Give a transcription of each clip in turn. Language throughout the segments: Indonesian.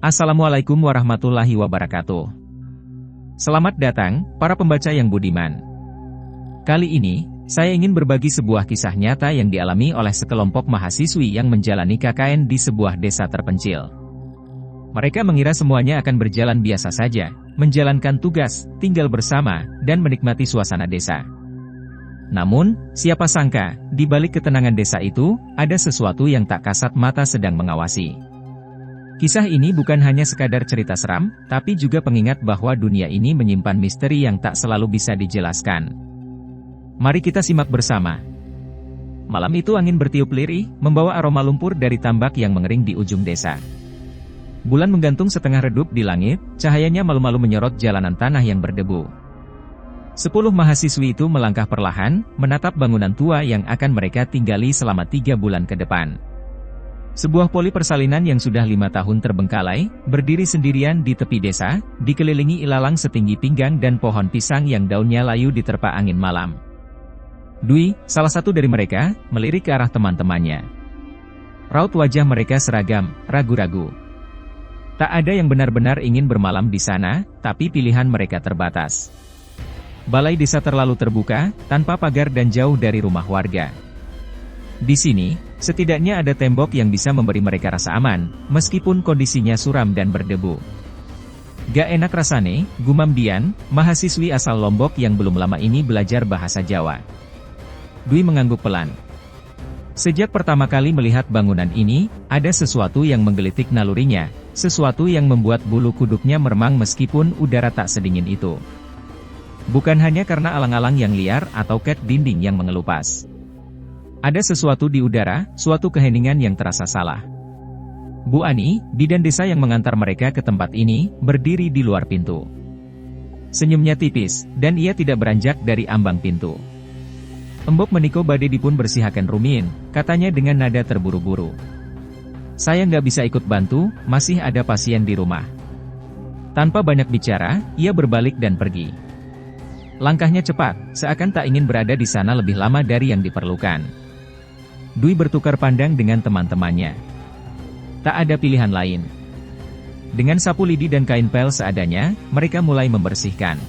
Assalamualaikum warahmatullahi wabarakatuh. Selamat datang, para pembaca yang budiman. Kali ini, saya ingin berbagi sebuah kisah nyata yang dialami oleh sekelompok mahasiswi yang menjalani KKN di sebuah desa terpencil. Mereka mengira semuanya akan berjalan biasa saja, menjalankan tugas, tinggal bersama, dan menikmati suasana desa. Namun, siapa sangka, di balik ketenangan desa itu, ada sesuatu yang tak kasat mata sedang mengawasi. Kisah ini bukan hanya sekadar cerita seram, tapi juga pengingat bahwa dunia ini menyimpan misteri yang tak selalu bisa dijelaskan. Mari kita simak bersama. Malam itu angin bertiup lirih, membawa aroma lumpur dari tambak yang mengering di ujung desa. Bulan menggantung setengah redup di langit, cahayanya malu-malu menyorot jalanan tanah yang berdebu. 10 mahasiswi itu melangkah perlahan, menatap bangunan tua yang akan mereka tinggali selama 3 bulan ke depan. Sebuah poli persalinan yang sudah 5 tahun terbengkalai, berdiri sendirian di tepi desa, dikelilingi ilalang setinggi pinggang dan pohon pisang yang daunnya layu diterpa angin malam. Dwi, salah satu dari mereka, melirik ke arah teman-temannya. Raut wajah mereka seragam, ragu-ragu. Tak ada yang benar-benar ingin bermalam di sana, tapi pilihan mereka terbatas. Balai desa terlalu terbuka, tanpa pagar dan jauh dari rumah warga. Di sini, setidaknya ada tembok yang bisa memberi mereka rasa aman, meskipun kondisinya suram dan berdebu. Gak enak rasane, gumam Dian, mahasiswi asal Lombok yang belum lama ini belajar bahasa Jawa. Dwi mengangguk pelan. Sejak pertama kali melihat bangunan ini, ada sesuatu yang menggelitik nalurinya, sesuatu yang membuat bulu kuduknya meremang meskipun udara tak sedingin itu. Bukan hanya karena alang-alang yang liar atau cat dinding yang mengelupas. Ada sesuatu di udara, suatu keheningan yang terasa salah. Bu Ani, bidan desa yang mengantar mereka ke tempat ini, berdiri di luar pintu. Senyumnya tipis, dan ia tidak beranjak dari ambang pintu. Embok meniko badai dipun bersihakan rumin, katanya dengan nada terburu-buru. Saya nggak bisa ikut bantu, masih ada pasien di rumah. Tanpa banyak bicara, ia berbalik dan pergi. Langkahnya cepat, seakan tak ingin berada di sana lebih lama dari yang diperlukan. Dwi bertukar pandang dengan teman-temannya. Tak ada pilihan lain. Dengan sapu lidi dan kain pel seadanya, mereka mulai membersihkan.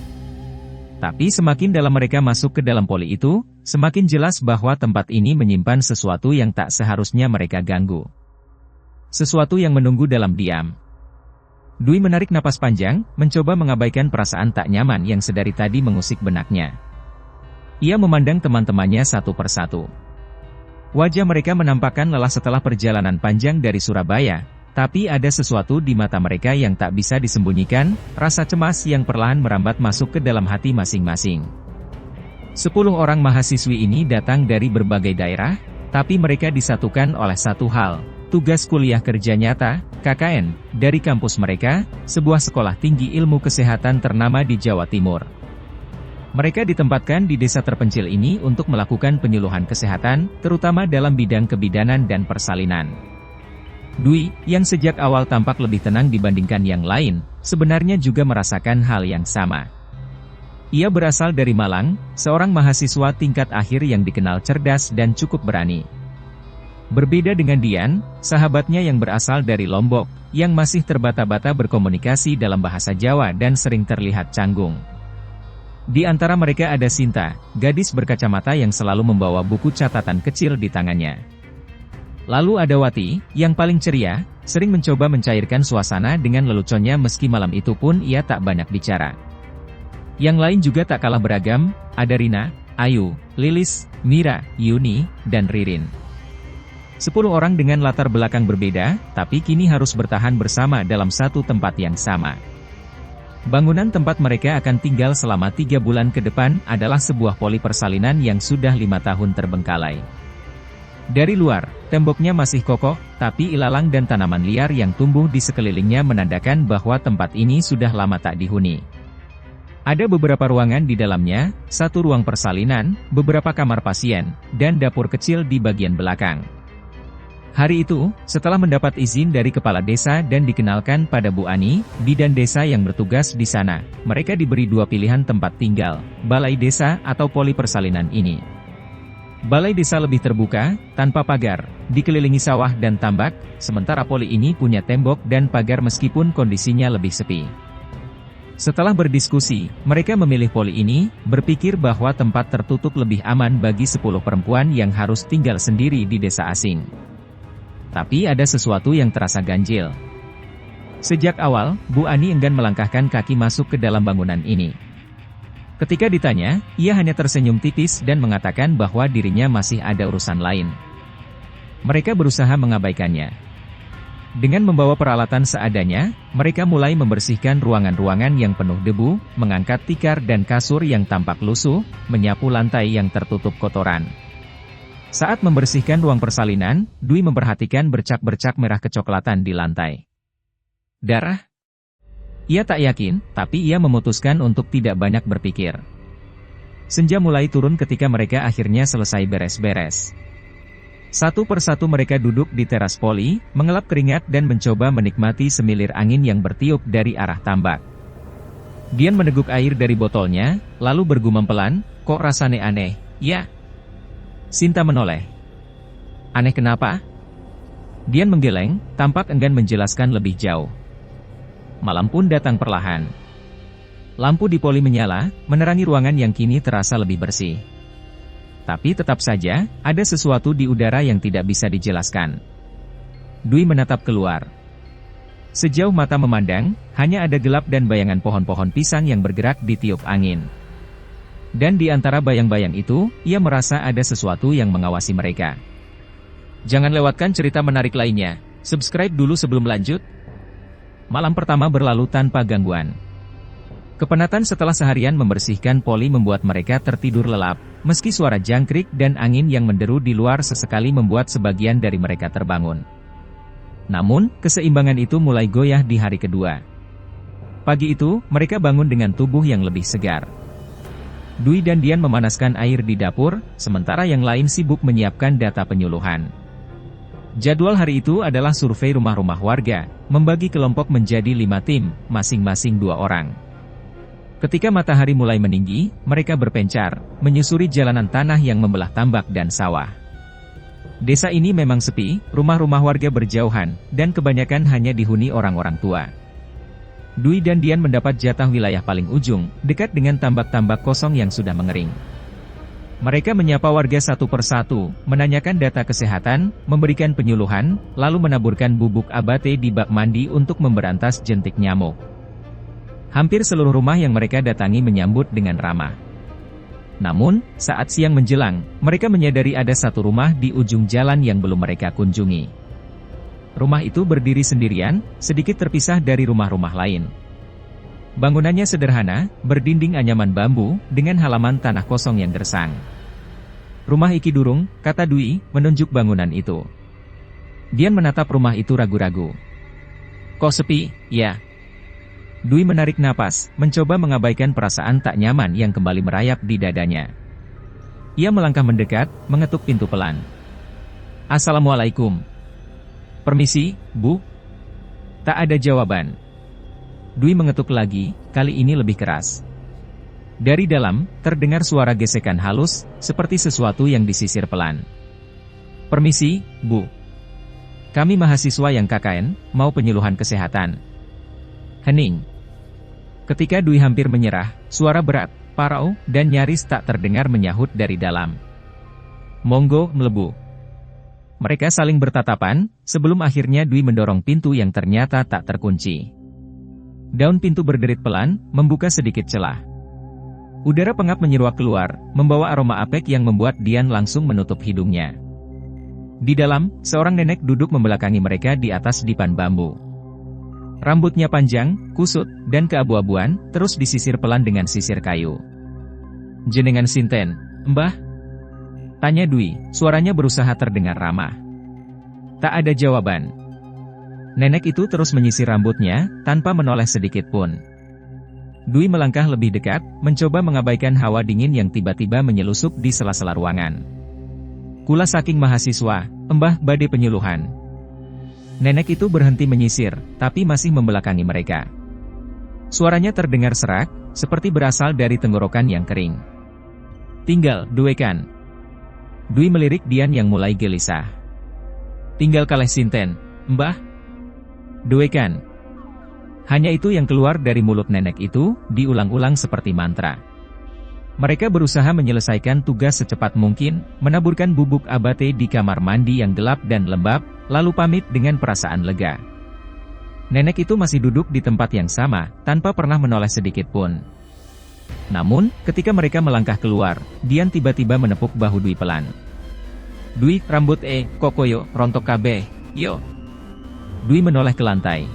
Tapi semakin dalam mereka masuk ke dalam poli itu, semakin jelas bahwa tempat ini menyimpan sesuatu yang tak seharusnya mereka ganggu. Sesuatu yang menunggu dalam diam. Dwi menarik napas panjang, mencoba mengabaikan perasaan tak nyaman yang sedari tadi mengusik benaknya. Ia memandang teman-temannya satu persatu. Wajah mereka menampakkan lelah setelah perjalanan panjang dari Surabaya, tapi ada sesuatu di mata mereka yang tak bisa disembunyikan, rasa cemas yang perlahan merambat masuk ke dalam hati masing-masing. 10 orang mahasiswi ini datang dari berbagai daerah, tapi mereka disatukan oleh satu hal, tugas kuliah kerja nyata, KKN, dari kampus mereka, sebuah sekolah tinggi ilmu kesehatan ternama di Jawa Timur. Mereka ditempatkan di desa terpencil ini untuk melakukan penyuluhan kesehatan, terutama dalam bidang kebidanan dan persalinan. Dwi, yang sejak awal tampak lebih tenang dibandingkan yang lain, sebenarnya juga merasakan hal yang sama. Ia berasal dari Malang, seorang mahasiswa tingkat akhir yang dikenal cerdas dan cukup berani. Berbeda dengan Dian, sahabatnya yang berasal dari Lombok, yang masih terbata-bata berkomunikasi dalam bahasa Jawa dan sering terlihat canggung. Di antara mereka ada Sinta, gadis berkacamata yang selalu membawa buku catatan kecil di tangannya. Lalu ada Wati, yang paling ceria, sering mencoba mencairkan suasana dengan leluconnya meski malam itu pun ia tak banyak bicara. Yang lain juga tak kalah beragam, ada Rina, Ayu, Lilis, Mira, Yuni, dan Ririn. 10 orang dengan latar belakang berbeda, tapi kini harus bertahan bersama dalam satu tempat yang sama. Bangunan tempat mereka akan tinggal selama 3 bulan ke depan adalah sebuah poli persalinan yang sudah 5 tahun terbengkalai. Dari luar, temboknya masih kokoh, tapi ilalang dan tanaman liar yang tumbuh di sekelilingnya menandakan bahwa tempat ini sudah lama tak dihuni. Ada beberapa ruangan di dalamnya, satu ruang persalinan, beberapa kamar pasien, dan dapur kecil di bagian belakang. Hari itu, setelah mendapat izin dari kepala desa dan dikenalkan pada Bu Ani, bidan desa yang bertugas di sana, mereka diberi 2 pilihan tempat tinggal, balai desa atau poli persalinan ini. Balai desa lebih terbuka, tanpa pagar, dikelilingi sawah dan tambak, sementara poli ini punya tembok dan pagar meskipun kondisinya lebih sepi. Setelah berdiskusi, mereka memilih poli ini, berpikir bahwa tempat tertutup lebih aman bagi 10 perempuan yang harus tinggal sendiri di desa asing. Tapi ada sesuatu yang terasa ganjil. Sejak awal, Bu Ani enggan melangkahkan kaki masuk ke dalam bangunan ini. Ketika ditanya, ia hanya tersenyum tipis dan mengatakan bahwa dirinya masih ada urusan lain. Mereka berusaha mengabaikannya. Dengan membawa peralatan seadanya, mereka mulai membersihkan ruangan-ruangan yang penuh debu, mengangkat tikar dan kasur yang tampak lusuh, menyapu lantai yang tertutup kotoran. Saat membersihkan ruang persalinan, Dwi memperhatikan bercak-bercak merah kecoklatan di lantai. Darah? Ia tak yakin, tapi ia memutuskan untuk tidak banyak berpikir. Senja mulai turun ketika mereka akhirnya selesai beres-beres. Satu persatu mereka duduk di teras poli, mengelap keringat dan mencoba menikmati semilir angin yang bertiup dari arah tambak. Dian meneguk air dari botolnya, lalu bergumam pelan, "Kok rasanya aneh, ya?" Sinta menoleh. "Aneh kenapa?" Dian menggeleng, tampak enggan menjelaskan lebih jauh. Malam pun datang perlahan. Lampu di poli menyala, menerangi ruangan yang kini terasa lebih bersih. Tapi tetap saja, ada sesuatu di udara yang tidak bisa dijelaskan. Dwi menatap keluar. Sejauh mata memandang, hanya ada gelap dan bayangan pohon-pohon pisang yang bergerak di tiup angin. Dan di antara bayang-bayang itu, ia merasa ada sesuatu yang mengawasi mereka. Jangan lewatkan cerita menarik lainnya. Subscribe dulu sebelum lanjut. Malam pertama berlalu tanpa gangguan. Kepenatan setelah seharian membersihkan poli membuat mereka tertidur lelap, meski suara jangkrik dan angin yang menderu di luar sesekali membuat sebagian dari mereka terbangun. Namun, keseimbangan itu mulai goyah di hari kedua. Pagi itu, mereka bangun dengan tubuh yang lebih segar. Dwi dan Dian memanaskan air di dapur, sementara yang lain sibuk menyiapkan data penyuluhan. Jadwal hari itu adalah survei rumah-rumah warga, membagi kelompok menjadi 5 tim, masing-masing 2 orang. Ketika matahari mulai meninggi, mereka berpencar, menyusuri jalanan tanah yang membelah tambak dan sawah. Desa ini memang sepi, rumah-rumah warga berjauhan, dan kebanyakan hanya dihuni orang-orang tua. Dwi dan Dian mendapat jatah wilayah paling ujung, dekat dengan tambak-tambak kosong yang sudah mengering. Mereka menyapa warga satu persatu, menanyakan data kesehatan, memberikan penyuluhan, lalu menaburkan bubuk abate di bak mandi untuk memberantas jentik nyamuk. Hampir seluruh rumah yang mereka datangi menyambut dengan ramah. Namun, saat siang menjelang, mereka menyadari ada satu rumah di ujung jalan yang belum mereka kunjungi. Rumah itu berdiri sendirian, sedikit terpisah dari rumah-rumah lain. Bangunannya sederhana, berdinding anyaman bambu, dengan halaman tanah kosong yang gersang. "Rumah Iki Durung," kata Dwi, menunjuk bangunan itu. Dian menatap rumah itu ragu-ragu. "Kok sepi, ya?" Dwi menarik napas, mencoba mengabaikan perasaan tak nyaman yang kembali merayap di dadanya. Ia melangkah mendekat, mengetuk pintu pelan. "Assalamualaikum." "Permisi, Bu." Tak ada jawaban. Dwi mengetuk lagi, kali ini lebih keras. Dari dalam, terdengar suara gesekan halus, seperti sesuatu yang disisir pelan. "Permisi, Bu. Kami mahasiswa yang KKN, mau penyuluhan kesehatan." Hening. Ketika Dwi hampir menyerah, suara berat, parau, dan nyaris tak terdengar menyahut dari dalam. "Monggo, mlebu." Mereka saling bertatapan, sebelum akhirnya Dwi mendorong pintu yang ternyata tak terkunci. Daun pintu berderit pelan, membuka sedikit celah. Udara pengap menyeruak keluar, membawa aroma apek yang membuat Dian langsung menutup hidungnya. Di dalam, seorang nenek duduk membelakangi mereka di atas dipan bambu. Rambutnya panjang, kusut, dan keabu-abuan, terus disisir pelan dengan sisir kayu. "Jenengan sinten, Mbah?" tanya Dwi, suaranya berusaha terdengar ramah. Tak ada jawaban. Nenek itu terus menyisir rambutnya, tanpa menoleh sedikit pun. Dwi melangkah lebih dekat, mencoba mengabaikan hawa dingin yang tiba-tiba menyelusup di sela-sela ruangan. "Kula saking mahasiswa, Mbah badhe penyuluhan." Nenek itu berhenti menyisir, tapi masih membelakangi mereka. Suaranya terdengar serak, seperti berasal dari tenggorokan yang kering. "Tinggal, duekan." Dwi melirik Dian yang mulai gelisah. Tinggal kalih sinten, Mbah? Doekan. Hanya itu yang keluar dari mulut nenek itu, diulang-ulang seperti mantra. Mereka berusaha menyelesaikan tugas secepat mungkin, menaburkan bubuk abate di kamar mandi yang gelap dan lembab, lalu pamit dengan perasaan lega. Nenek itu masih duduk di tempat yang sama, tanpa pernah menoleh sedikit pun. Namun, ketika mereka melangkah keluar, Dian tiba-tiba menepuk bahu Dwi pelan. Dwi, rambut kokoyo, rontok kabeh, yo. Dwi menoleh ke lantai.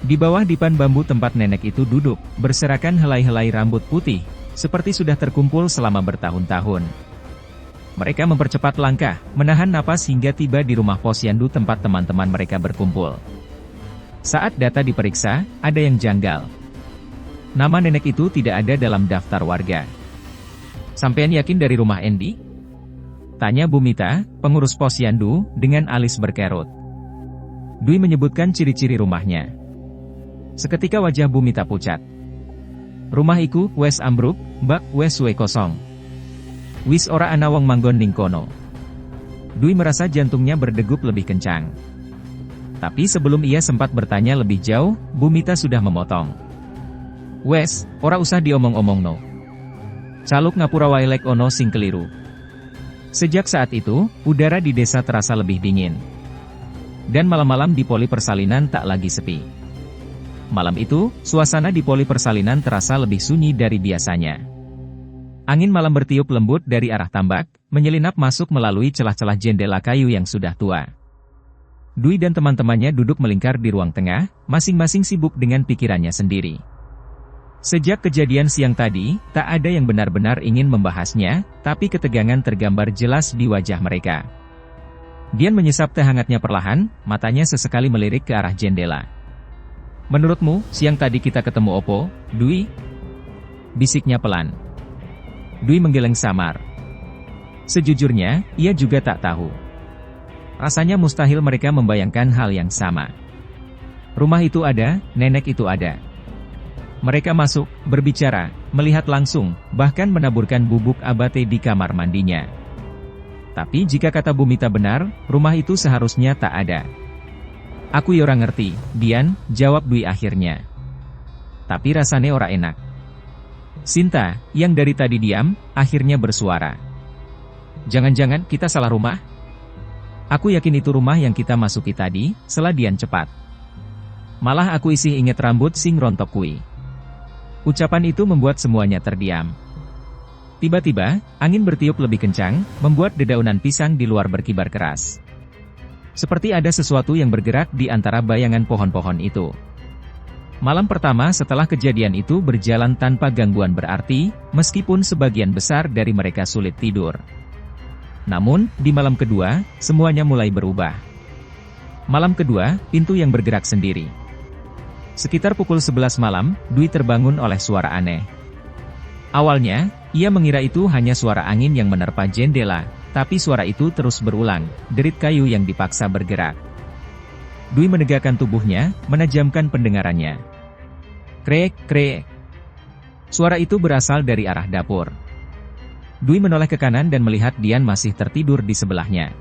Di bawah dipan bambu tempat nenek itu duduk, berserakan helai-helai rambut putih, seperti sudah terkumpul selama bertahun-tahun. Mereka mempercepat langkah, menahan napas hingga tiba di rumah posyandu tempat teman-teman mereka berkumpul. Saat data diperiksa, ada yang janggal. Nama nenek itu tidak ada dalam daftar warga. Sampean yakin dari rumah Endi? Tanya Bu Mita, pengurus posyandu, dengan alis berkerut. Dwi menyebutkan ciri-ciri rumahnya. Seketika wajah Bu Mita pucat. Rumah iku, wes ambruk, bak wes suwe kosong. Wis ora ana wong manggon ning kono. Dwi merasa jantungnya berdegup lebih kencang. Tapi sebelum ia sempat bertanya lebih jauh, Bu Mita sudah memotong. Wes, ora usah diomong-omong no. Caluk ngapura wae lek ono sing keliru. Sejak saat itu, udara di desa terasa lebih dingin. Dan malam-malam di poli persalinan tak lagi sepi. Malam itu, suasana di poli persalinan terasa lebih sunyi dari biasanya. Angin malam bertiup lembut dari arah tambak, menyelinap masuk melalui celah-celah jendela kayu yang sudah tua. Dwi dan teman-temannya duduk melingkar di ruang tengah, masing-masing sibuk dengan pikirannya sendiri. Sejak kejadian siang tadi, tak ada yang benar-benar ingin membahasnya, tapi ketegangan tergambar jelas di wajah mereka. Dian menyesap teh hangatnya perlahan, matanya sesekali melirik ke arah jendela. Menurutmu, siang tadi kita ketemu opo, Dwi? Bisiknya pelan. Dwi menggeleng samar. Sejujurnya, ia juga tak tahu. Rasanya mustahil mereka membayangkan hal yang sama. Rumah itu ada, nenek itu ada. Mereka masuk, berbicara, melihat langsung, bahkan menaburkan bubuk abate di kamar mandinya. Tapi jika kata Bu Mita benar, rumah itu seharusnya tak ada. Aku ya ora ngerti, Dian, jawab Dwi akhirnya. Tapi rasanya ora enak. Sinta, yang dari tadi diam, akhirnya bersuara. Jangan-jangan kita salah rumah? Aku yakin itu rumah yang kita masuki tadi, sela Dian cepat. Malah aku isi inget rambut sing rontok kui. Ucapan itu membuat semuanya terdiam. Tiba-tiba, angin bertiup lebih kencang, membuat dedaunan pisang di luar berkibar keras. Seperti ada sesuatu yang bergerak di antara bayangan pohon-pohon itu. Malam pertama setelah kejadian itu berjalan tanpa gangguan berarti, meskipun sebagian besar dari mereka sulit tidur. Namun, di malam kedua, semuanya mulai berubah. Malam kedua, pintu yang bergerak sendiri. Sekitar pukul 11 malam, Dwi terbangun oleh suara aneh. Awalnya, ia mengira itu hanya suara angin yang menerpa jendela, tapi suara itu terus berulang, derit kayu yang dipaksa bergerak. Dwi menegakkan tubuhnya, menajamkan pendengarannya. Krek, krek. Suara itu berasal dari arah dapur. Dwi menoleh ke kanan dan melihat Dian masih tertidur di sebelahnya.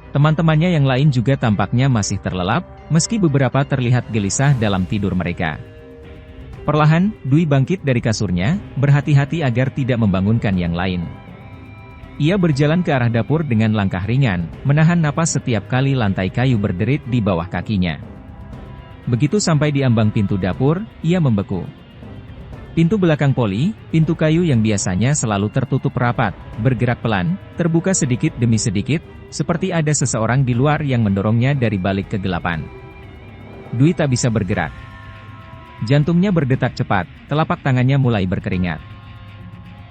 Teman-temannya yang lain juga tampaknya masih terlelap, meski beberapa terlihat gelisah dalam tidur mereka. Perlahan, Dwi bangkit dari kasurnya, berhati-hati agar tidak membangunkan yang lain. Ia berjalan ke arah dapur dengan langkah ringan, menahan napas setiap kali lantai kayu berderit di bawah kakinya. Begitu sampai di ambang pintu dapur, ia membeku. Pintu belakang poli, pintu kayu yang biasanya selalu tertutup rapat, bergerak pelan, terbuka sedikit demi sedikit, seperti ada seseorang di luar yang mendorongnya dari balik kegelapan. Dwi tak bisa bergerak. Jantungnya berdetak cepat, telapak tangannya mulai berkeringat.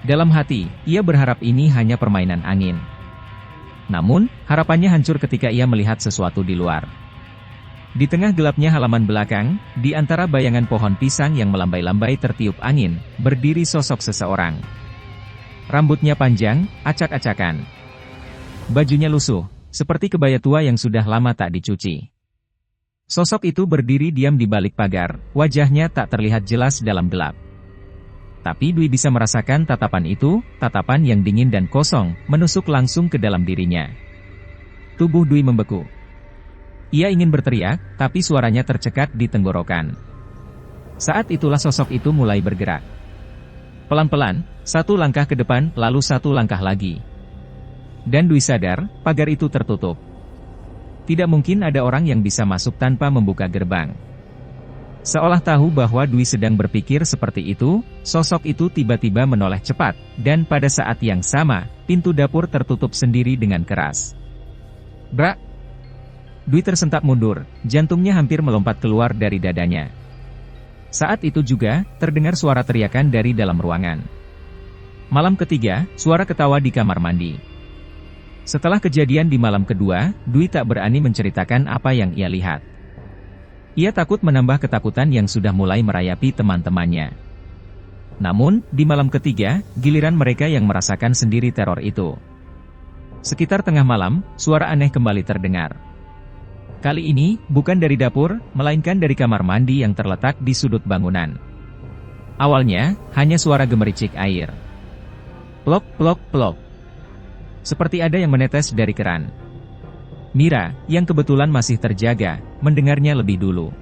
Dalam hati, ia berharap ini hanya permainan angin. Namun, harapannya hancur ketika ia melihat sesuatu di luar. Di tengah gelapnya halaman belakang, di antara bayangan pohon pisang yang melambai-lambai tertiup angin, berdiri sosok seseorang. Rambutnya panjang, acak-acakan. Bajunya lusuh, seperti kebaya tua yang sudah lama tak dicuci. Sosok itu berdiri diam di balik pagar, wajahnya tak terlihat jelas dalam gelap. Tapi Dwi bisa merasakan tatapan itu, tatapan yang dingin dan kosong, menusuk langsung ke dalam dirinya. Tubuh Dwi membeku. Ia ingin berteriak, tapi suaranya tercekat di tenggorokan. Saat itulah sosok itu mulai bergerak. Pelan-pelan, satu langkah ke depan, lalu satu langkah lagi. Dan Dwi sadar, pagar itu tertutup. Tidak mungkin ada orang yang bisa masuk tanpa membuka gerbang. Seolah tahu bahwa Dwi sedang berpikir seperti itu, sosok itu tiba-tiba menoleh cepat, dan pada saat yang sama, pintu dapur tertutup sendiri dengan keras. Brak! Dwi tersentak mundur, jantungnya hampir melompat keluar dari dadanya. Saat itu juga, terdengar suara teriakan dari dalam ruangan. Malam ketiga, suara ketawa di kamar mandi. Setelah kejadian di malam kedua, Dwi tak berani menceritakan apa yang ia lihat. Ia takut menambah ketakutan yang sudah mulai merayapi teman-temannya. Namun, di malam ketiga, giliran mereka yang merasakan sendiri teror itu. Sekitar tengah malam, suara aneh kembali terdengar. Kali ini, bukan dari dapur, melainkan dari kamar mandi yang terletak di sudut bangunan. Awalnya, hanya suara gemericik air. Plok, plok, plok. Seperti ada yang menetes dari keran. Mira, yang kebetulan masih terjaga, mendengarnya lebih dulu.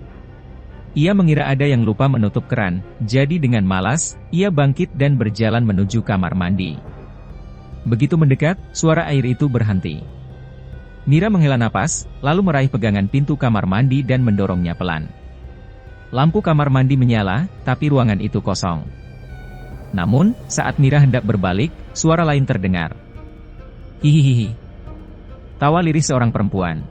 Ia mengira ada yang lupa menutup keran, jadi dengan malas, ia bangkit dan berjalan menuju kamar mandi. Begitu mendekat, suara air itu berhenti. Mira menghela napas, lalu meraih pegangan pintu kamar mandi dan mendorongnya pelan. Lampu kamar mandi menyala, tapi ruangan itu kosong. Namun, saat Mira hendak berbalik, suara lain terdengar. Hihihihi. Tawa lirih seorang perempuan.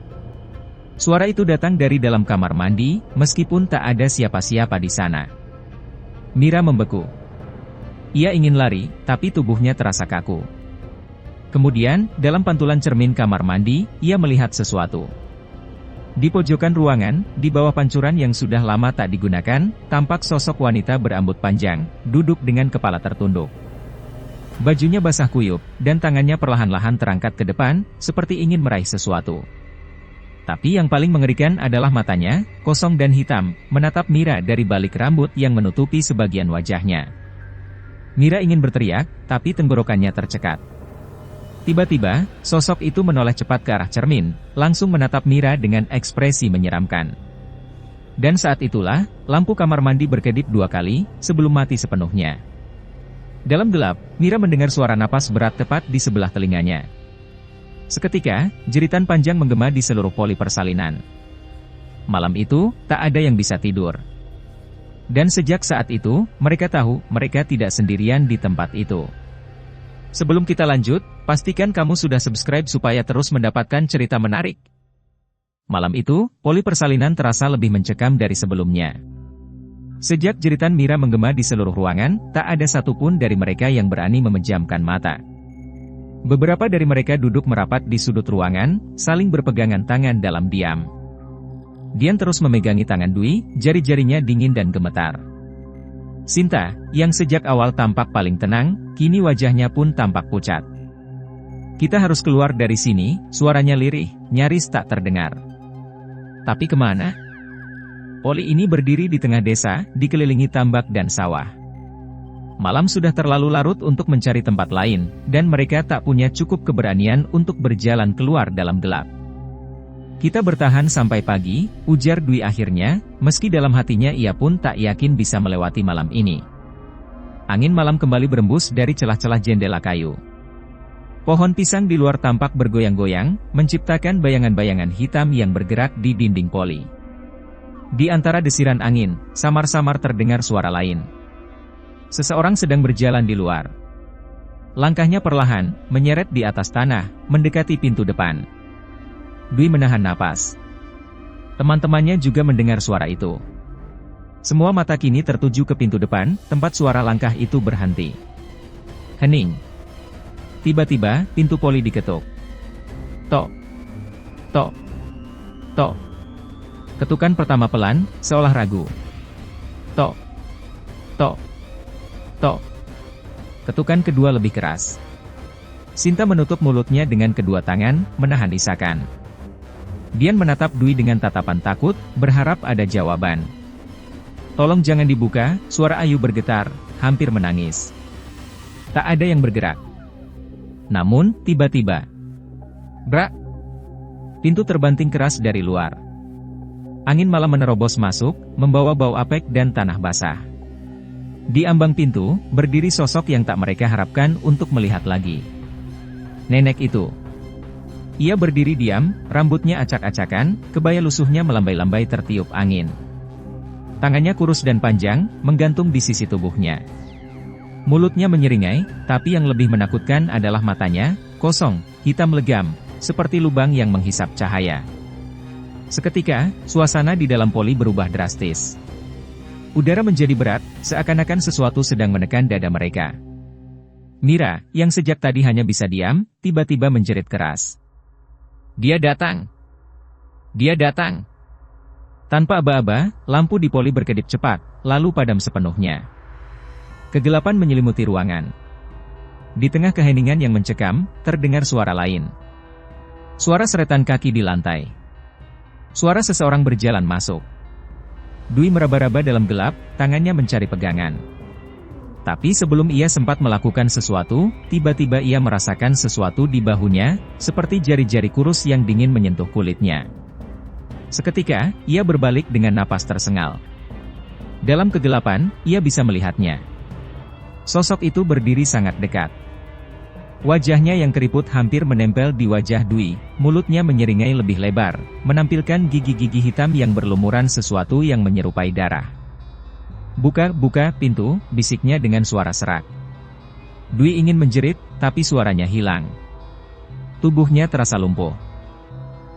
Suara itu datang dari dalam kamar mandi, meskipun tak ada siapa-siapa di sana. Mira membeku. Ia ingin lari, tapi tubuhnya terasa kaku. Kemudian, dalam pantulan cermin kamar mandi, ia melihat sesuatu. Di pojokan ruangan, di bawah pancuran yang sudah lama tak digunakan, tampak sosok wanita berambut panjang, duduk dengan kepala tertunduk. Bajunya basah kuyup, dan tangannya perlahan-lahan terangkat ke depan, seperti ingin meraih sesuatu. Tapi yang paling mengerikan adalah matanya, kosong dan hitam, menatap Mira dari balik rambut yang menutupi sebagian wajahnya. Mira ingin berteriak, tapi tenggorokannya tercekat. Tiba-tiba, sosok itu menoleh cepat ke arah cermin, langsung menatap Mira dengan ekspresi menyeramkan. Dan saat itulah, lampu kamar mandi berkedip 2 kali, sebelum mati sepenuhnya. Dalam gelap, Mira mendengar suara napas berat tepat di sebelah telinganya. Seketika, jeritan panjang menggema di seluruh poli persalinan. Malam itu, tak ada yang bisa tidur. Dan sejak saat itu, mereka tahu, mereka tidak sendirian di tempat itu. Sebelum kita lanjut, pastikan kamu sudah subscribe supaya terus mendapatkan cerita menarik. Malam itu, poli persalinan terasa lebih mencekam dari sebelumnya. Sejak jeritan Mira menggema di seluruh ruangan, tak ada satupun dari mereka yang berani memejamkan mata. Beberapa dari mereka duduk merapat di sudut ruangan, saling berpegangan tangan dalam diam. Dian terus memegangi tangan Dwi, jari-jarinya dingin dan gemetar. Sinta, yang sejak awal tampak paling tenang, kini wajahnya pun tampak pucat. Kita harus keluar dari sini, suaranya lirih, nyaris tak terdengar. Tapi kemana? Poli ini berdiri di tengah desa, dikelilingi tambak dan sawah. Malam sudah terlalu larut untuk mencari tempat lain, dan mereka tak punya cukup keberanian untuk berjalan keluar dalam gelap. Kita bertahan sampai pagi, ujar Dwi akhirnya, meski dalam hatinya ia pun tak yakin bisa melewati malam ini. Angin malam kembali berembus dari celah-celah jendela kayu. Pohon pisang di luar tampak bergoyang-goyang, menciptakan bayangan-bayangan hitam yang bergerak di dinding poli. Di antara desiran angin, samar-samar terdengar suara lain. Seseorang sedang berjalan di luar. Langkahnya perlahan, menyeret di atas tanah, mendekati pintu depan. Dwi menahan napas. Teman-temannya juga mendengar suara itu. Semua mata kini tertuju ke pintu depan, tempat suara langkah itu berhenti. Hening. Tiba-tiba, pintu poli diketuk. Tok. Tok. Tok. Ketukan pertama pelan, seolah ragu. Tok. Tok. Tok. Ketukan kedua lebih keras. Sinta menutup mulutnya dengan kedua tangan, menahan isakan. Dian menatap Dwi dengan tatapan takut, berharap ada jawaban. Tolong jangan dibuka, suara Ayu bergetar, hampir menangis. Tak ada yang bergerak. Namun, tiba-tiba, brak! Pintu terbanting keras dari luar. Angin malam menerobos masuk, membawa bau apek dan tanah basah. Di ambang pintu, berdiri sosok yang tak mereka harapkan untuk melihat lagi. Nenek itu. Ia berdiri diam, rambutnya acak-acakan, kebaya lusuhnya melambai-lambai tertiup angin. Tangannya kurus dan panjang, menggantung di sisi tubuhnya. Mulutnya menyeringai, tapi yang lebih menakutkan adalah matanya, kosong, hitam legam, seperti lubang yang menghisap cahaya. Seketika, suasana di dalam poli berubah drastis. Udara menjadi berat, seakan-akan sesuatu sedang menekan dada mereka. Mira, yang sejak tadi hanya bisa diam, tiba-tiba menjerit keras. Dia datang! Dia datang! Tanpa aba-aba, lampu di poli berkedip cepat, lalu padam sepenuhnya. Kegelapan menyelimuti ruangan. Di tengah keheningan yang mencekam, terdengar suara lain. Suara seretan kaki di lantai. Suara seseorang berjalan masuk. Dwi meraba-raba dalam gelap, tangannya mencari pegangan. Tapi sebelum ia sempat melakukan sesuatu, tiba-tiba ia merasakan sesuatu di bahunya, seperti jari-jari kurus yang dingin menyentuh kulitnya. Seketika, ia berbalik dengan napas tersengal. Dalam kegelapan, ia bisa melihatnya. Sosok itu berdiri sangat dekat. Wajahnya yang keriput hampir menempel di wajah Dwi, mulutnya menyeringai lebih lebar, menampilkan gigi-gigi hitam yang berlumuran sesuatu yang menyerupai darah. Buka pintu, bisiknya dengan suara serak. Dwi ingin menjerit, tapi suaranya hilang. Tubuhnya terasa lumpuh.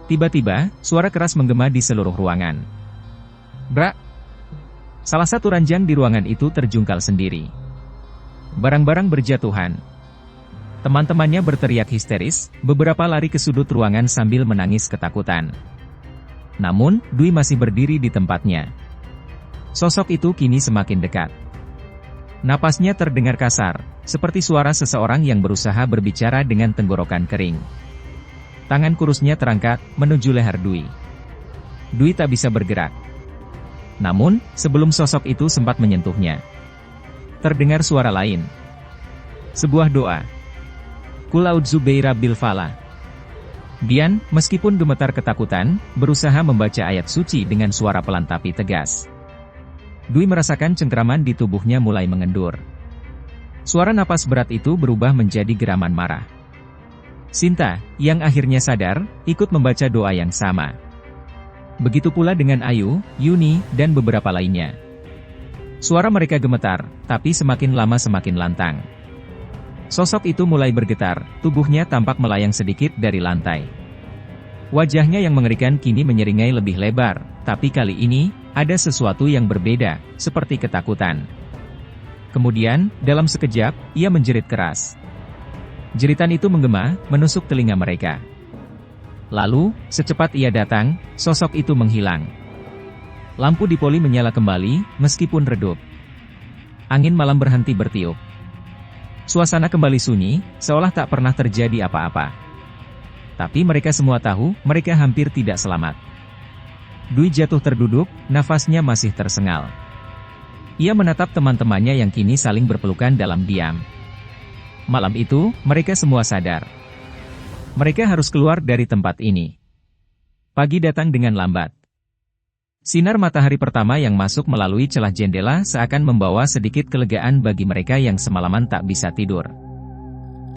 Tiba-tiba, suara keras menggema di seluruh ruangan. Brak! Salah satu ranjang di ruangan itu terjungkal sendiri. Barang-barang berjatuhan. Teman-temannya berteriak histeris, beberapa lari ke sudut ruangan sambil menangis ketakutan. Namun, Dwi masih berdiri di tempatnya. Sosok itu kini semakin dekat. Napasnya terdengar kasar, seperti suara seseorang yang berusaha berbicara dengan tenggorokan kering. Tangan kurusnya terangkat, menuju leher Dwi. Dwi tak bisa bergerak. Namun, sebelum sosok itu sempat menyentuhnya, terdengar suara lain. Sebuah doa. Qul a'udzu birabbil falaq. Dian, meskipun gemetar ketakutan, berusaha membaca ayat suci dengan suara pelan tapi tegas. Dwi merasakan cengkraman di tubuhnya mulai mengendur. Suara napas berat itu berubah menjadi geraman marah. Sinta, yang akhirnya sadar, ikut membaca doa yang sama. Begitu pula dengan Ayu, Yuni, dan beberapa lainnya. Suara mereka gemetar, tapi semakin lama semakin lantang. Sosok itu mulai bergetar, tubuhnya tampak melayang sedikit dari lantai. Wajahnya yang mengerikan kini menyeringai lebih lebar, tapi kali ini, ada sesuatu yang berbeda, seperti ketakutan. Kemudian, dalam sekejap, ia menjerit keras. Jeritan itu menggema, menusuk telinga mereka. Lalu, secepat ia datang, sosok itu menghilang. Lampu di poli menyala kembali, meskipun redup. Angin malam berhenti bertiup. Suasana kembali sunyi, seolah tak pernah terjadi apa-apa. Tapi mereka semua tahu, mereka hampir tidak selamat. Dwi jatuh terduduk, nafasnya masih tersengal. Ia menatap teman-temannya yang kini saling berpelukan dalam diam. Malam itu, mereka semua sadar. Mereka harus keluar dari tempat ini. Pagi datang dengan lambat. Sinar matahari pertama yang masuk melalui celah jendela seakan membawa sedikit kelegaan bagi mereka yang semalaman tak bisa tidur.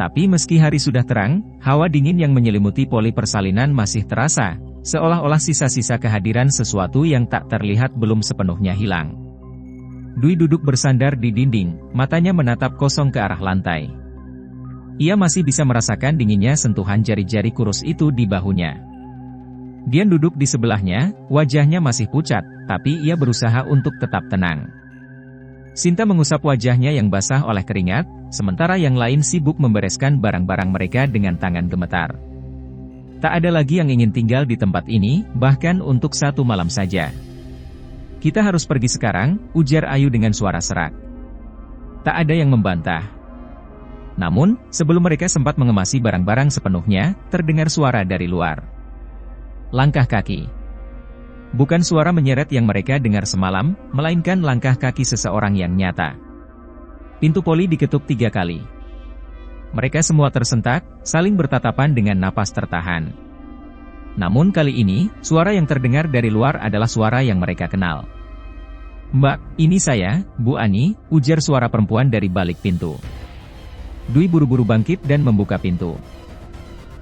Tapi meski hari sudah terang, hawa dingin yang menyelimuti poli persalinan masih terasa, seolah-olah sisa-sisa kehadiran sesuatu yang tak terlihat belum sepenuhnya hilang. Dwi duduk bersandar di dinding, matanya menatap kosong ke arah lantai. Ia masih bisa merasakan dinginnya sentuhan jari-jari kurus itu di bahunya. Dian duduk di sebelahnya, wajahnya masih pucat, tapi ia berusaha untuk tetap tenang. Sinta mengusap wajahnya yang basah oleh keringat, sementara yang lain sibuk membereskan barang-barang mereka dengan tangan gemetar. Tak ada lagi yang ingin tinggal di tempat ini, bahkan untuk satu malam saja. Kita harus pergi sekarang, ujar Ayu dengan suara serak. Tak ada yang membantah. Namun, sebelum mereka sempat mengemasi barang-barang sepenuhnya, terdengar suara dari luar. Langkah kaki. Bukan suara menyeret yang mereka dengar semalam, melainkan langkah kaki seseorang yang nyata. Pintu poli diketuk 3 kali. Mereka semua tersentak, saling bertatapan dengan napas tertahan. Namun kali ini, suara yang terdengar dari luar adalah suara yang mereka kenal. "Mbak, ini saya, Bu Ani," ujar suara perempuan dari balik pintu. Dwi buru-buru bangkit dan membuka pintu.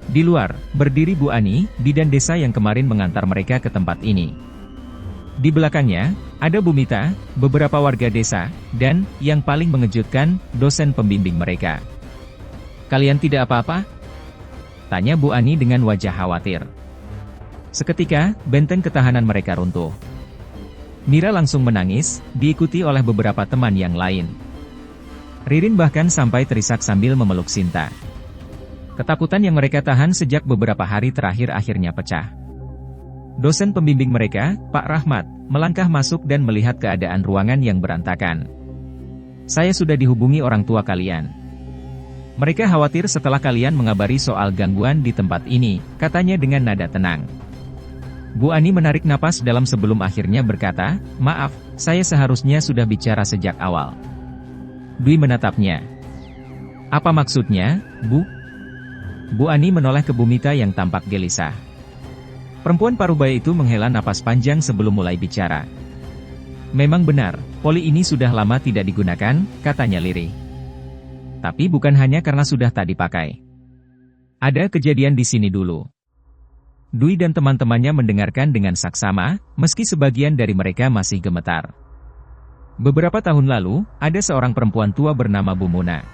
Di luar, berdiri Bu Ani, bidan desa yang kemarin mengantar mereka ke tempat ini. Di belakangnya, ada Bu Mita, beberapa warga desa, dan, yang paling mengejutkan, dosen pembimbing mereka. "Kalian tidak apa-apa?" tanya Bu Ani dengan wajah khawatir. Seketika, benteng ketahanan mereka runtuh. Mira langsung menangis, diikuti oleh beberapa teman yang lain. Ririn bahkan sampai terisak sambil memeluk Sinta. Ketakutan yang mereka tahan sejak beberapa hari terakhir akhirnya pecah. Dosen pembimbing mereka, Pak Rahmat, melangkah masuk dan melihat keadaan ruangan yang berantakan. "Saya sudah dihubungi orang tua kalian. Mereka khawatir setelah kalian mengabari soal gangguan di tempat ini," katanya dengan nada tenang. Bu Ani menarik napas dalam sebelum akhirnya berkata, "Maaf, saya seharusnya sudah bicara sejak awal." Dwi menatapnya. "Apa maksudnya, Bu?" Bu Ani menoleh ke Bu Mita yang tampak gelisah. Perempuan parubaya itu menghela napas panjang sebelum mulai bicara. "Memang benar, poli ini sudah lama tidak digunakan," katanya lirih. "Tapi bukan hanya karena sudah tak dipakai. Ada kejadian di sini dulu." Dwi dan teman-temannya mendengarkan dengan saksama, meski sebagian dari mereka masih gemetar. Beberapa tahun lalu, ada seorang perempuan tua bernama Bu Muna.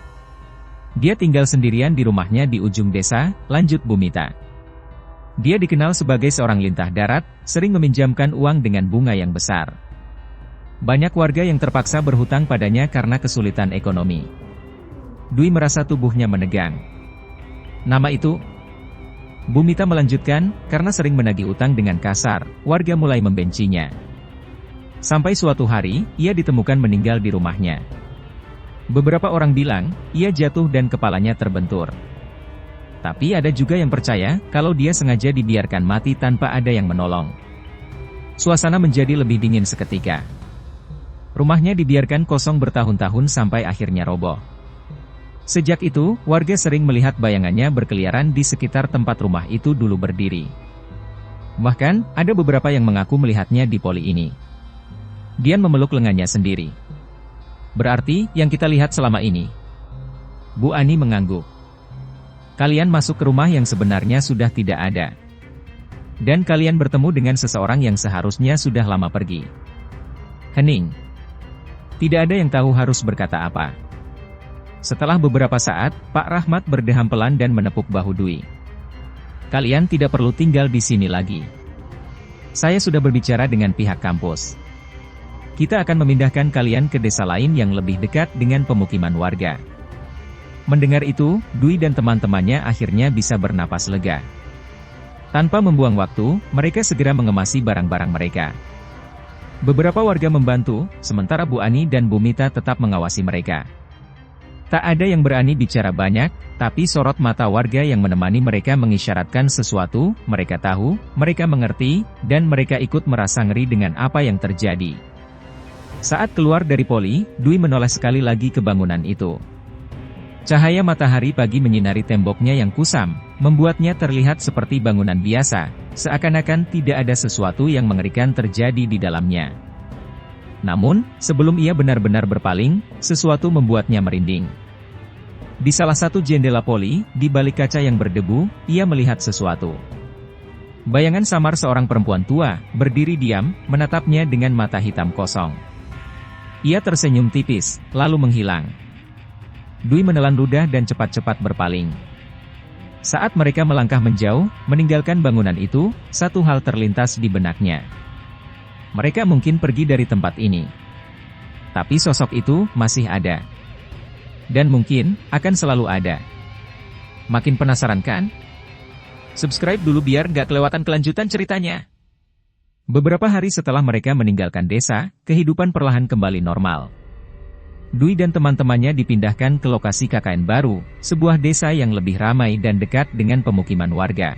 Dia tinggal sendirian di rumahnya di ujung desa, lanjut Bu Mita. Dia dikenal sebagai seorang lintah darat, sering meminjamkan uang dengan bunga yang besar. Banyak warga yang terpaksa berhutang padanya karena kesulitan ekonomi. Dwi merasa tubuhnya menegang. "Nama itu?" Bu Mita melanjutkan, karena sering menagih utang dengan kasar, warga mulai membencinya. Sampai suatu hari, ia ditemukan meninggal di rumahnya. Beberapa orang bilang, ia jatuh dan kepalanya terbentur. Tapi ada juga yang percaya, kalau dia sengaja dibiarkan mati tanpa ada yang menolong. Suasana menjadi lebih dingin seketika. Rumahnya dibiarkan kosong bertahun-tahun sampai akhirnya roboh. Sejak itu, warga sering melihat bayangannya berkeliaran di sekitar tempat rumah itu dulu berdiri. Bahkan, ada beberapa yang mengaku melihatnya di poli ini. Dian memeluk lengannya sendiri. "Berarti, yang kita lihat selama ini?" Bu Ani mengangguk. "Kalian masuk ke rumah yang sebenarnya sudah tidak ada. Dan kalian bertemu dengan seseorang yang seharusnya sudah lama pergi." Hening. Tidak ada yang tahu harus berkata apa. Setelah beberapa saat, Pak Rahmat berdeham pelan dan menepuk bahu Dwi. "Kalian tidak perlu tinggal di sini lagi. Saya sudah berbicara dengan pihak kampus. Kita akan memindahkan kalian ke desa lain yang lebih dekat dengan pemukiman warga." Mendengar itu, Dwi dan teman-temannya akhirnya bisa bernapas lega. Tanpa membuang waktu, mereka segera mengemasi barang-barang mereka. Beberapa warga membantu, sementara Bu Ani dan Bu Mita tetap mengawasi mereka. Tak ada yang berani bicara banyak, tapi sorot mata warga yang menemani mereka mengisyaratkan sesuatu, mereka tahu, mereka mengerti, dan mereka ikut merasa ngeri dengan apa yang terjadi. Saat keluar dari poli, Dwi menoleh sekali lagi ke bangunan itu. Cahaya matahari pagi menyinari temboknya yang kusam, membuatnya terlihat seperti bangunan biasa, seakan-akan tidak ada sesuatu yang mengerikan terjadi di dalamnya. Namun, sebelum ia benar-benar berpaling, sesuatu membuatnya merinding. Di salah satu jendela poli, di balik kaca yang berdebu, ia melihat sesuatu. Bayangan samar seorang perempuan tua, berdiri diam, menatapnya dengan mata hitam kosong. Ia tersenyum tipis, lalu menghilang. Dwi menelan ludah dan cepat-cepat berpaling. Saat mereka melangkah menjauh, meninggalkan bangunan itu, satu hal terlintas di benaknya. Mereka mungkin pergi dari tempat ini. Tapi sosok itu masih ada. Dan mungkin akan selalu ada. Makin penasaran kan? Subscribe dulu biar gak kelewatan kelanjutan ceritanya. Beberapa hari setelah mereka meninggalkan desa, kehidupan perlahan kembali normal. Dwi dan teman-temannya dipindahkan ke lokasi KKN baru, sebuah desa yang lebih ramai dan dekat dengan pemukiman warga.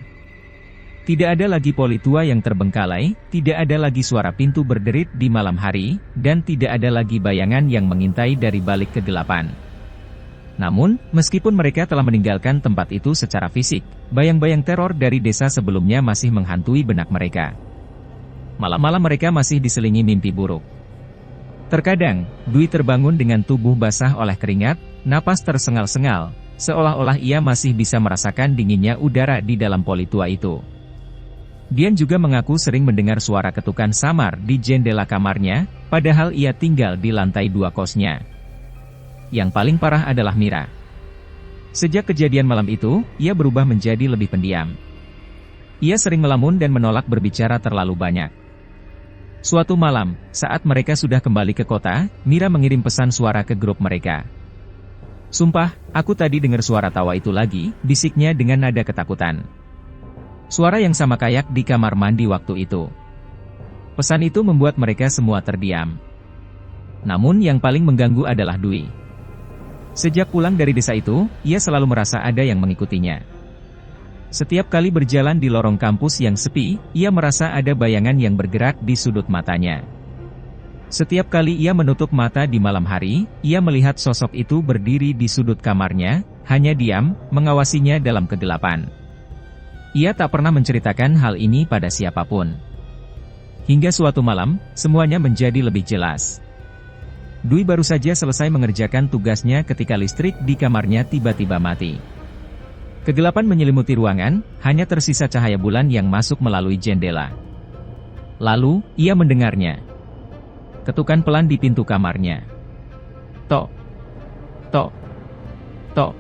Tidak ada lagi poli tua yang terbengkalai, tidak ada lagi suara pintu berderit di malam hari, dan tidak ada lagi bayangan yang mengintai dari balik kegelapan. Namun, meskipun mereka telah meninggalkan tempat itu secara fisik, bayang-bayang teror dari desa sebelumnya masih menghantui benak mereka. Malam-malam mereka masih diselingi mimpi buruk. Terkadang, Dwi terbangun dengan tubuh basah oleh keringat, napas tersengal-sengal, seolah-olah ia masih bisa merasakan dinginnya udara di dalam poli tua itu. Dian juga mengaku sering mendengar suara ketukan samar di jendela kamarnya, padahal ia tinggal di lantai 2 kosnya. Yang paling parah adalah Mira. Sejak kejadian malam itu, ia berubah menjadi lebih pendiam. Ia sering melamun dan menolak berbicara terlalu banyak. Suatu malam, saat mereka sudah kembali ke kota, Mira mengirim pesan suara ke grup mereka. "Sumpah, aku tadi dengar suara tawa itu lagi," bisiknya dengan nada ketakutan. Suara yang sama kayak di kamar mandi waktu itu. Pesan itu membuat mereka semua terdiam. Namun yang paling mengganggu adalah Dwi. Sejak pulang dari desa itu, ia selalu merasa ada yang mengikutinya. Setiap kali berjalan di lorong kampus yang sepi, ia merasa ada bayangan yang bergerak di sudut matanya. Setiap kali ia menutup mata di malam hari, ia melihat sosok itu berdiri di sudut kamarnya, hanya diam, mengawasinya dalam kegelapan. Ia tak pernah menceritakan hal ini pada siapapun. Hingga suatu malam, semuanya menjadi lebih jelas. Dwi baru saja selesai mengerjakan tugasnya ketika listrik di kamarnya tiba-tiba mati. Kegelapan menyelimuti ruangan, hanya tersisa cahaya bulan yang masuk melalui jendela. Lalu, ia mendengarnya. Ketukan pelan di pintu kamarnya. Tok, tok, tok.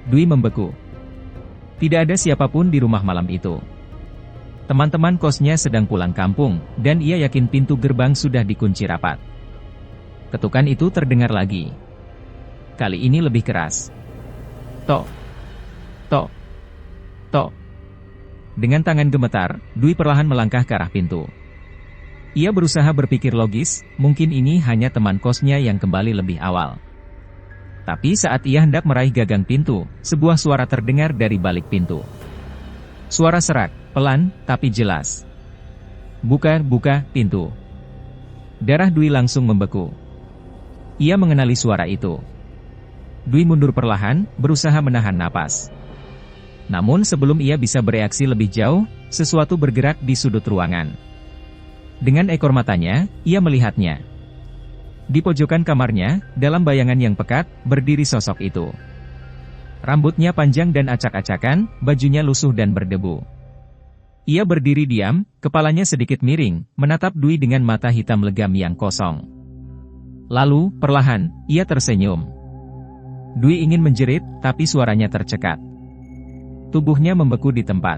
Dwi membeku. Tidak ada siapapun di rumah malam itu. Teman-teman kosnya sedang pulang kampung, dan ia yakin pintu gerbang sudah dikunci rapat. Ketukan itu terdengar lagi. Kali ini lebih keras. Tok, tok, tok. Dengan tangan gemetar, Dwi perlahan melangkah ke arah pintu. Ia berusaha berpikir logis, mungkin ini hanya teman kosnya yang kembali lebih awal. Tapi saat ia hendak meraih gagang pintu, sebuah suara terdengar dari balik pintu. Suara serak, pelan, tapi jelas. "Buka, buka, pintu." Darah Dwi langsung membeku. Ia mengenali suara itu. Dwi mundur perlahan, berusaha menahan napas. Namun sebelum ia bisa bereaksi lebih jauh, sesuatu bergerak di sudut ruangan. Dengan ekor matanya, ia melihatnya. Di pojokan kamarnya, dalam bayangan yang pekat, berdiri sosok itu. Rambutnya panjang dan acak-acakan, bajunya lusuh dan berdebu. Ia berdiri diam, kepalanya sedikit miring, menatap Dwi dengan mata hitam legam yang kosong. Lalu, perlahan, ia tersenyum. Dwi ingin menjerit, tapi suaranya tercekat. Tubuhnya membeku di tempat.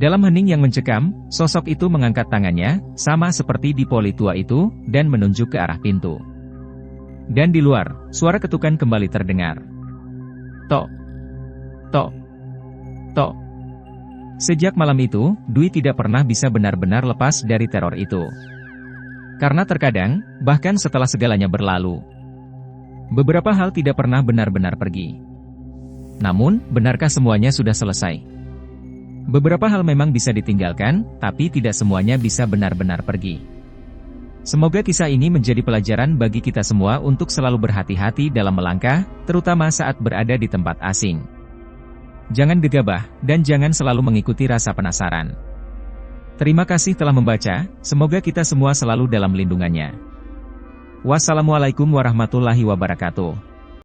Dalam hening yang mencekam, sosok itu mengangkat tangannya, sama seperti di poli tua itu, dan menunjuk ke arah pintu. Dan di luar, suara ketukan kembali terdengar. Tok, tok, tok. Sejak malam itu, Dwi tidak pernah bisa benar-benar lepas dari teror itu. Karena terkadang, bahkan setelah segalanya berlalu, beberapa hal tidak pernah benar-benar pergi. Namun, benarkah semuanya sudah selesai? Beberapa hal memang bisa ditinggalkan, tapi tidak semuanya bisa benar-benar pergi. Semoga kisah ini menjadi pelajaran bagi kita semua untuk selalu berhati-hati dalam melangkah, terutama saat berada di tempat asing. Jangan gegabah, dan jangan selalu mengikuti rasa penasaran. Terima kasih telah membaca, semoga kita semua selalu dalam lindungannya. Wassalamualaikum warahmatullahi wabarakatuh.